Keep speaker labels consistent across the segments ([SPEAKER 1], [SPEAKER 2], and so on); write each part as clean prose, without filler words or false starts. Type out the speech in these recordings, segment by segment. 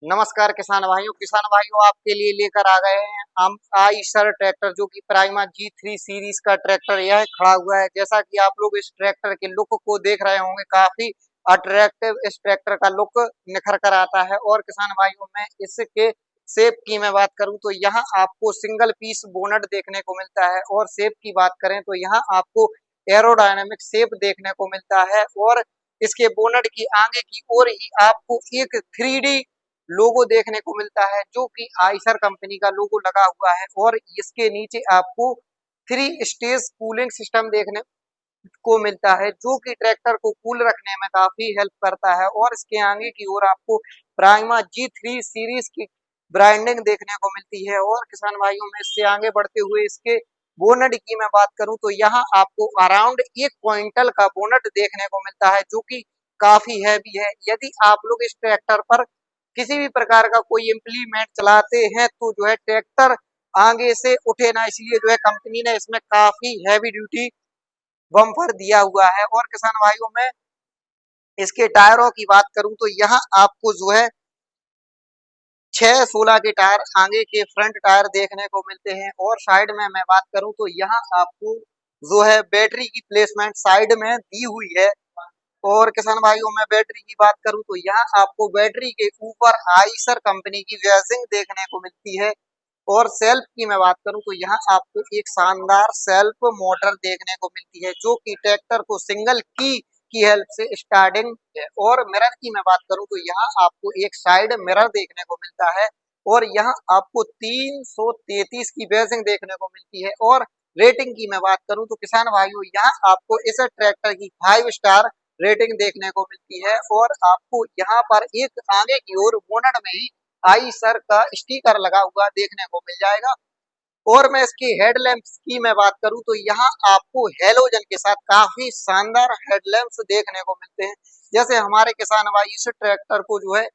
[SPEAKER 1] नमस्कार किसान भाइयों आपके लिए लेकर आ गए हैं हम आईसर ट्रैक्टर जो कि प्राइमा G3 सीरीज का ट्रैक्टर यह खड़ा हुआ है। जैसा कि आप लोग इस ट्रैक्टर के लुक को देख रहे होंगे, काफी अट्रैक्टिव इस ट्रैक्टर का लुक निखर कर आता है। और किसान भाइयों में इसके शेप की मैं बात करूं तो यहाँ आपको सिंगल पीस बोनट देखने को मिलता है, और शेप की बात करें तो यहाँ आपको एरोडायनामिक शेप देखने को मिलता है। और इसके बोनट की आगे की ओर ही आपको एक 3D लोगो देखने को मिलता है, जो कि आइसर कंपनी का लोगो लगा हुआ है। और इसके नीचे आपको 3 स्टेज कूलिंग सिस्टम देखने को मिलता है, जो कि ट्रैक्टर को कूल रखने में काफी हेल्प करता है। और इसके आगे की ओर आपको प्राइमा G3 सीरीज की ब्रांडिंग देखने को मिलती है। और किसान भाइयों में इससे आगे बढ़ते हुए इसके बोनट की मैं बात करूं तो यहाँ आपको अराउंड 1 क्विंटल का बोनट देखने को मिलता है, जो कि काफी हैवी है। यदि आप लोग इस ट्रैक्टर पर किसी भी प्रकार का कोई इम्प्लीमेंट चलाते हैं तो जो है ट्रैक्टर आगे से उठे ना, इसलिए जो है कंपनी ने इसमें काफी हैवी ड्यूटी बम्पर दिया हुआ है। और किसान भाइयों में इसके टायरों की बात करूं तो यहाँ आपको जो है 6-16 के टायर आगे के फ्रंट टायर देखने को मिलते हैं। और साइड में मैं बात करूं तो यहाँ आपको जो है बैटरी की प्लेसमेंट साइड में दी हुई है। और किसान भाइयों में बैटरी की बात करूं तो यहाँ आपको बैटरी के ऊपर आइसर कंपनी की वेजिंग देखने को मिलती है। और सेल्फ की मैं बात करूं तो यहाँ आपको एक शानदार सेल्फ मोटर देखने को मिलती है, जो कि ट्रैक्टर को सिंगल की हेल्प से स्टार्टिंग है। और मिरर की मैं बात करूं तो यहाँ आपको एक साइड मिरर देखने को मिलता है। और यहाँ आपको 333 की बेसिंग देखने को मिलती है। और रेटिंग की मैं बात करूं तो किसान भाइयों यहाँ आपको इस ट्रैक्टर की 5 स्टार रेटिंग देखने को मिलती है। और आपको यहाँ पर एक आगे की ओर बोनट में ही आई सर का स्टिकर लगा हुआ देखने को मिल जाएगा। और मैं इसकी हेडलैम्प्स की मैं बात करूं तो यहाँ आपको हेलोजन के साथ काफी शानदार हेडलैम्प्स देखने को मिलते हैं। जैसे हमारे किसान भाई इस ट्रैक्टर को जो है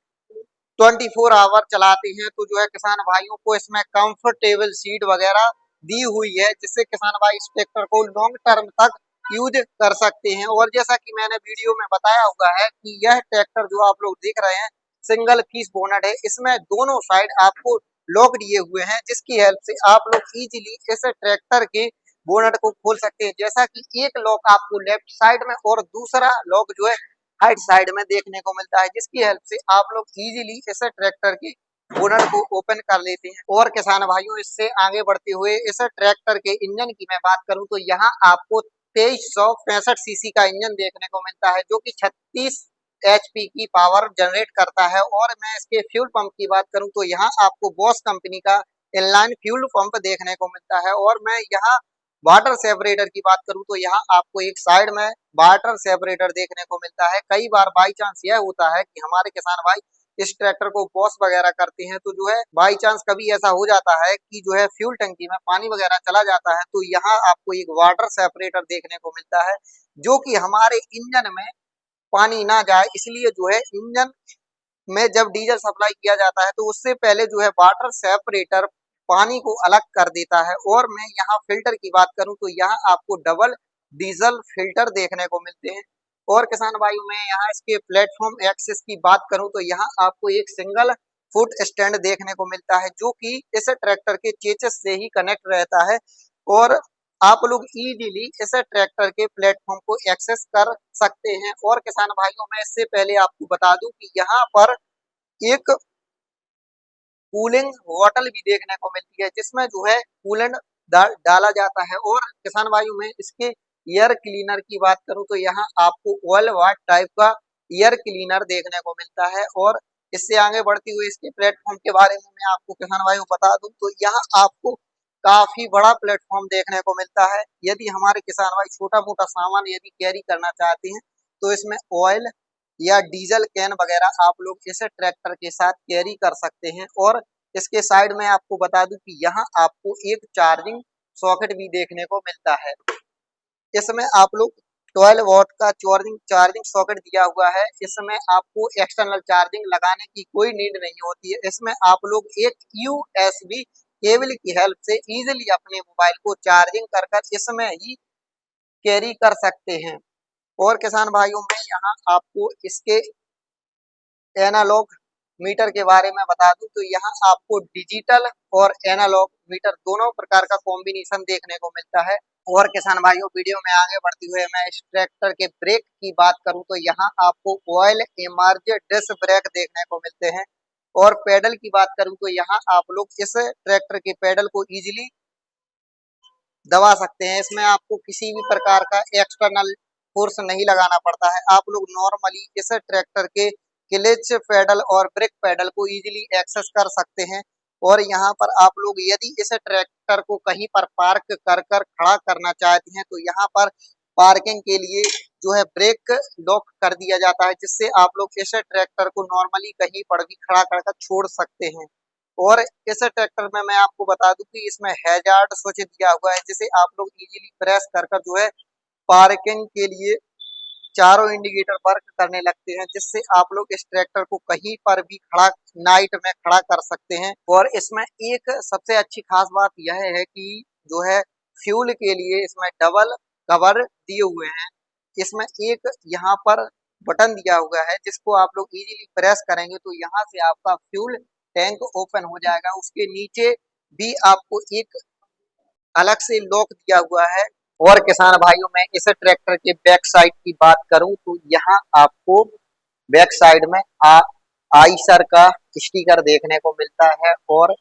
[SPEAKER 1] 24 आवर चलाते हैं तो जो है किसान भाइयों को इसमें कंफर्टेबल सीट वगैरह दी हुई है, जिससे किसान भाई इस ट्रैक्टर को लॉन्ग टर्म तक यूज कर सकते हैं। और जैसा कि मैंने वीडियो में बताया हुआ है कि यह ट्रैक्टर जो आप लोग देख रहे हैं सिंगल पीस बोनट है, इसमें दोनों साइड आपको लॉक दिए हुए हैं, जिसकी हेल्प से आप लोग इजीली इस ट्रैक्टर के बोनट को खोल सकते हैं। जैसा कि एक लॉक आपको लेफ्ट साइड में और दूसरा लॉक जो है राइट साइड में देखने को मिलता है, जिसकी हेल्प से आप लोग इजीली इस ट्रैक्टर की बोनट को ओपन कर लेते हैं। और किसान भाइयों इससे आगे बढ़ते हुए इस ट्रैक्टर के इंजन की मैं बात करूं तो यहाँ आपको 2365 सीसी का इंजन देखने को मिलता है, जो कि 36 HP की पावर जनरेट करता है। और मैं इसके फ्यूल पंप की बात करूं तो यहाँ आपको बॉस कंपनी का इनलाइन फ्यूल पंप देखने को मिलता है। और मैं यहाँ वाटर सेपरेटर की बात करूं तो यहाँ आपको एक साइड में वाटर सेपरेटर देखने को मिलता है। कई बार बाई चांस यह होता है कि हमारे किसान भाई इस ट्रैक्टर को वॉश वगैरह करते हैं, तो जो है बाई चांस कभी ऐसा हो जाता है कि जो है फ्यूल टंकी में पानी वगैरह चला जाता है, तो यहाँ आपको एक वाटर सेपरेटर देखने को मिलता है, जो कि हमारे इंजन में पानी ना जाए, इसलिए जो है इंजन में जब डीजल सप्लाई किया जाता है तो उससे पहले जो है वाटर सेपरेटर पानी को अलग कर देता है। और मैं यहाँ फिल्टर की बात करूं तो यहाँ आपको डबल डीजल फिल्टर देखने को मिलते हैं। और किसान भाइयों में यहाँ इसके प्लेटफॉर्म एक्सेस की बात करूं तो यहाँ आपको एक सिंगल फुट स्टैंड देखने को मिलता है, जो कि इस ट्रैक्टर के चेचस से ही कनेक्ट रहता है। और आप लोग इजीली इस ट्रैक्टर के प्लेटफॉर्म को एक्सेस कर सकते हैं। और किसान भाइयों में इससे पहले आपको बता दूं कि यहाँ पर एक कूलिंग बॉटल भी देखने को मिलती है, जिसमें जो है कूलेंट डाला जाता है। और किसान भाइयों में इसके एयर क्लीनर की बात करूं तो यहाँ आपको ऑयल वाट टाइप का एयर क्लीनर देखने को मिलता है। और इससे आगे बढ़ती हुई इसके प्लेटफॉर्म के बारे में मैं आपको किसान भाइयों बता दूं तो यहाँ आपको काफी बड़ा प्लेटफॉर्म देखने को मिलता है। यदि हमारे किसान भाई छोटा मोटा सामान यदि कैरी करना चाहते हैं तो इसमें ऑयल या डीजल कैन वगैरह आप लोग इस ट्रैक्टर के साथ कैरी कर सकते हैं। और इसके साइड में आपको बता दूं कि यहाँ आपको एक चार्जिंग सॉकेट भी देखने को मिलता है। इसमें आप लोग 12 वॉट का चार्जिंग चार्जिंग सॉकेट दिया हुआ है। इसमें आपको एक्सटर्नल चार्जिंग लगाने की कोई नीड नहीं होती है। इसमें आप लोग एक USB केबल की हेल्प से इजीली अपने मोबाइल को चार्जिंग कर कर इसमें ही कैरी कर सकते हैं। और किसान भाइयों में यहाँ आपको इसके एनालॉग मीटर के बारे में बता दूं तो यहाँ आपको डिजिटल और एनालॉग मीटर दोनों प्रकार का कॉम्बिनेशन देखने को मिलता है। और किसान भाइयों, वीडियो में आगे बढ़ते हुए मैं इस ट्रैक्टर के ब्रेक की बात करूं तो यहाँ आपको ऑयल इमर्ज डिस्क ब्रेक देखने को मिलते हैं। और पेडल की बात करूं तो यहाँ आप लोग इस ट्रैक्टर के पेडल को इजीली दबा सकते हैं। इसमें आपको किसी भी प्रकार का एक्सटर्नल फोर्स नहीं लगाना पड़ता है। आप लोग नॉर्मली इस ट्रैक्टर के क्लच पेडल और ब्रेक पेडल को इजीली एक्सेस कर सकते हैं। और यहाँ पर आप लोग यदि इस ट्रैक्टर को कहीं पर पार्क कर कर खड़ा करना चाहते हैं तो यहाँ पर पार्किंग के लिए जो है ब्रेक लॉक कर दिया जाता है, जिससे आप लोग इस ट्रैक्टर को नॉर्मली कहीं पर भी खड़ा कर छोड़ सकते हैं। और इस ट्रैक्टर में मैं आपको बता दूं कि इसमें हैजार्ड स्विच दिया हुआ है, जिसे आप लोग इजीली प्रेस कर कर जो है पार्किंग के लिए चारों इंडिकेटर वर्क करने लगते हैं, जिससे आप लोग इस ट्रैक्टर को कहीं पर भी खड़ा नाइट में खड़ा कर सकते हैं। और इसमें एक सबसे अच्छी खास बात यह है कि जो है फ्यूल के लिए इसमें डबल कवर दिए हुए हैं। इसमें एक यहाँ पर बटन दिया हुआ है, जिसको आप लोग इजीली प्रेस करेंगे तो यहाँ से आपका फ्यूल टैंक ओपन हो जाएगा। उसके नीचे भी आपको एक अलग से लॉक दिया हुआ है। और किसान भाइयों, मैं इस ट्रैक्टर के बैक साइड की बात करूं तो यहाँ आपको बैक साइड में आइसर का स्टिकर देखने को मिलता है। और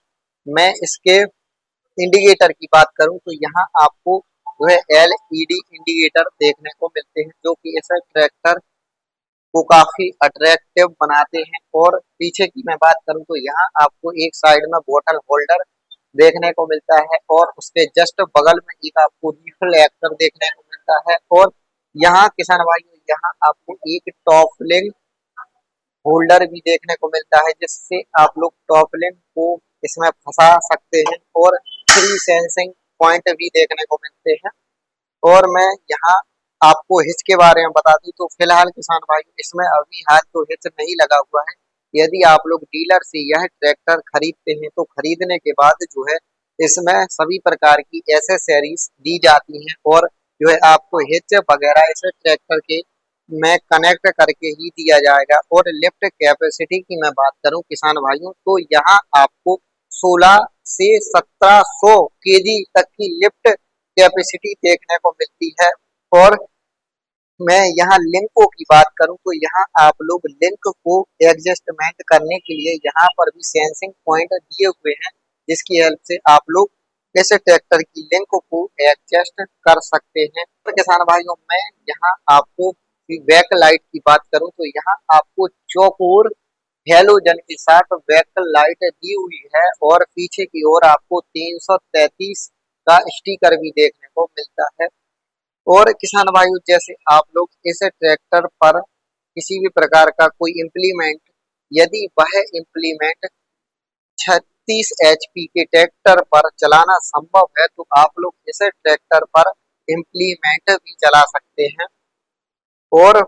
[SPEAKER 1] मैं इसके इंडिकेटर की बात करूं तो यहाँ आपको जो है LED इंडिकेटर देखने को मिलते हैं, जो कि इस ट्रैक्टर को काफी अट्रैक्टिव बनाते हैं। और पीछे की मैं बात करूं तो यहाँ आपको एक साइड में बोतल होल्डर देखने को मिलता है और उसके जस्ट बगल में एक आपको रिफ्लेक्टर देखने को मिलता है। और यहाँ किसान भाइयों, यहाँ आपको एक टॉपलिंग होल्डर भी देखने को मिलता है, जिससे आप लोग टॉपलिंग को इसमें फंसा सकते हैं। और फ्री सेंसिंग पॉइंट भी देखने को मिलते हैं। और मैं यहाँ आपको हिच के बारे में बता दूं तो फिलहाल किसान भाई इसमें अभी हाल तो हिच नहीं लगा हुआ है। यदि आप लोग डीलर से यह ट्रैक्टर खरीदते हैं तो खरीदने के बाद जो है इसमें सभी प्रकार की एसेसरीज दी जाती हैं। और जो है आपको हिच वगैरह इस ट्रैक्टर के में कनेक्ट करके ही दिया जाएगा। और लिफ्ट कैपेसिटी की मैं बात करूं किसान भाइयों तो यहाँ आपको 16 से 1700 केजी तक की लिफ्ट कैपेसिटी देखने को मिलती है। और मैं यहाँ लिंकों की बात करूं तो यहाँ आप लोग लिंक को एडजस्टमेंट करने के लिए यहाँ पर भी सेंसिंग पॉइंट दिए हुए हैं, जिसकी हेल्प से आप लोग इस ट्रैक्टर की लिंक को एडजस्ट कर सकते हैं। तो किसान भाइयों, मैं यहाँ आपको बैक लाइट की बात करूं तो यहाँ आपको चौकोर हेलोजन के साथ बैक लाइट दी हुई है। और पीछे की ओर आपको 333 का स्टिकर भी देखने को मिलता है। और किसान भाइयों, जैसे आप लोग इस ट्रैक्टर पर किसी भी प्रकार का कोई इम्प्लीमेंट, यदि वह इम्प्लीमेंट 36 HP के ट्रैक्टर पर चलाना संभव है तो आप लोग इस ट्रैक्टर पर इम्प्लीमेंट भी चला सकते हैं। और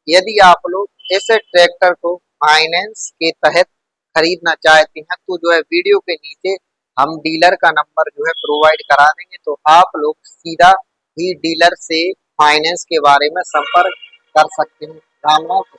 [SPEAKER 1] यदि आप लोग इस ट्रैक्टर को फाइनेंस के तहत खरीदना चाहते हैं तो जो है वीडियो के नीचे हम डीलर का नंबर जो है प्रोवाइड करा देंगे, तो आप लोग सीधा ही डीलर से फाइनेंस के बारे में संपर्क कर सकते हैं। राम राम।